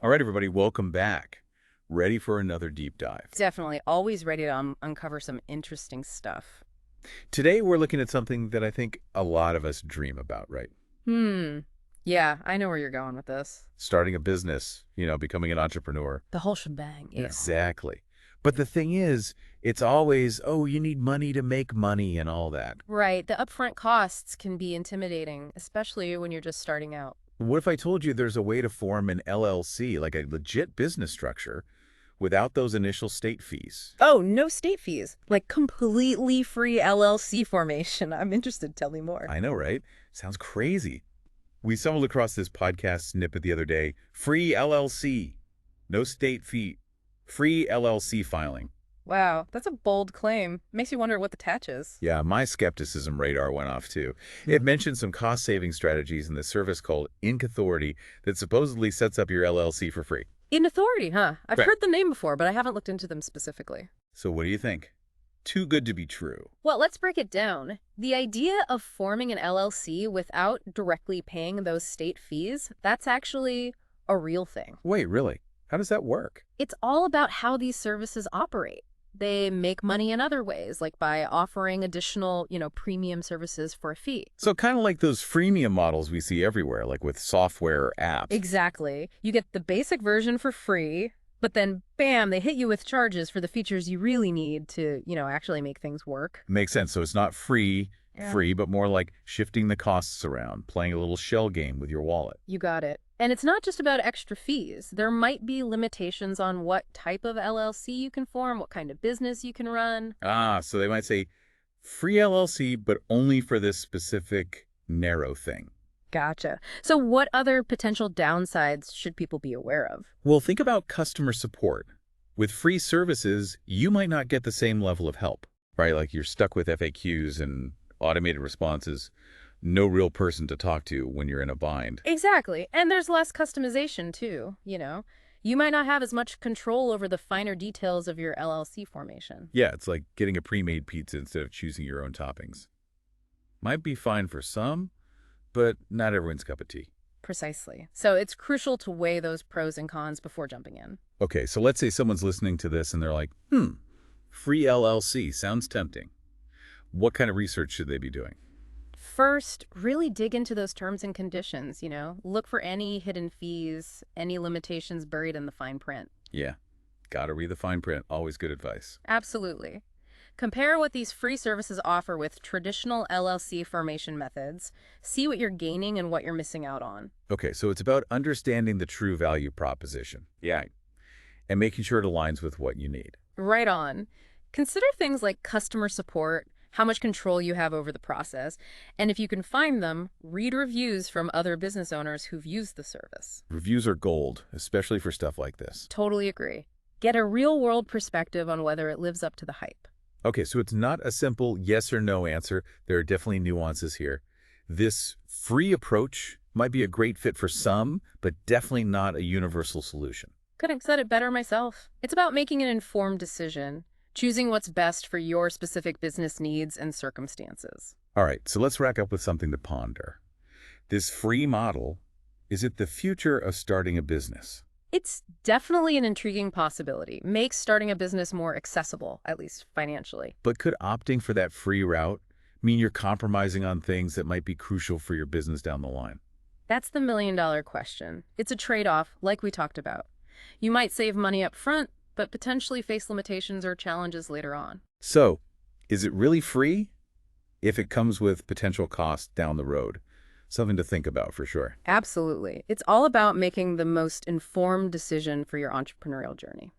All right, everybody, welcome back. Ready for another deep dive. Definitely. Always ready to uncover some interesting stuff. Today, we're looking at something that I think a lot of us dream about, right? Hmm. Yeah, I know where you're going with this. Starting a business, becoming an entrepreneur. The whole shebang. Ew. Exactly. But the thing is, it's always, oh, you need money to make money and all that. Right. The upfront costs can be intimidating, especially when you're just starting out. What if I told you there's a way to form an LLC, like a legit business structure, without those initial state fees? Oh, no state fees. Like completely free LLC formation. I'm interested. Tell me more. I know, right? Sounds crazy. We stumbled across this podcast snippet the other day. Free LLC, no state fee, free LLC filing. Wow, that's a bold claim. Makes you wonder what the catch is. Yeah, my skepticism radar went off too. It mentioned some cost-saving strategies in the service called Inc Authority that supposedly sets up your LLC for free. In authority, huh? I've Right. heard the name before, but I haven't looked into them specifically. So what do you think? Too good to be true. Well, let's break it down. The idea of forming an LLC without directly paying those state fees, that's actually a real thing. Wait, really? How does that work? It's all about how these services operate. They make money in other ways, like by offering additional, premium services for a fee. So kind of like those freemium models we see everywhere, like with software or apps. Exactly. You get the basic version for free, but then, bam, they hit you with charges for the features you really need to, actually make things work. Makes sense. So it's not free, Yeah. but more like shifting the costs around, playing a little shell game with your wallet. You got it. And it's not just about extra fees. There might be limitations on what type of LLC you can form, what kind of business you can run. Ah, so they might say free LLC, but only for this specific narrow thing. Gotcha. So what other potential downsides should people be aware of? Well, think about customer support. With free services, you might not get the same level of help, right? Like you're stuck with FAQs and automated responses. No real person to talk to when you're in a bind. Exactly. And there's less customization too, You might not have as much control over the finer details of your LLC formation. Yeah, it's like getting a pre-made pizza instead of choosing your own toppings. Might be fine for some, but not everyone's cup of tea. Precisely. So it's crucial to weigh those pros and cons before jumping in. Okay, so let's say someone's listening to this and they're like, free LLC sounds tempting. What kind of research should they be doing? First, really dig into those terms and conditions, Look for any hidden fees, any limitations buried in the fine print. Yeah, gotta read the fine print. Always good advice. Absolutely. Compare what these free services offer with traditional LLC formation methods. See what you're gaining and what you're missing out on. Okay, so it's about understanding the true value proposition. Yeah, and making sure it aligns with what you need. Right on. Consider things like customer support, how much control you have over the process, and if you can find them, read reviews from other business owners who've used the service. Reviews are gold, especially for stuff like this. Totally agree. Get a real-world perspective on whether it lives up to the hype. Okay, so it's not a simple yes or no answer. There are definitely nuances here. This free approach might be a great fit for some, but definitely not a universal solution. Couldn't have said it better myself. It's about making an informed decision, choosing what's best for your specific business needs and circumstances. All right, so let's rack up with something to ponder. This free model, is it the future of starting a business? It's definitely an intriguing possibility. Makes starting a business more accessible, at least financially. But could opting for that free route mean you're compromising on things that might be crucial for your business down the line? That's the million-dollar question. It's a trade-off, like we talked about. You might save money up front, but potentially face limitations or challenges later on. So, is it really free? If it comes with potential costs down the road. Something to think about for sure. Absolutely. It's all about making the most informed decision for your entrepreneurial journey.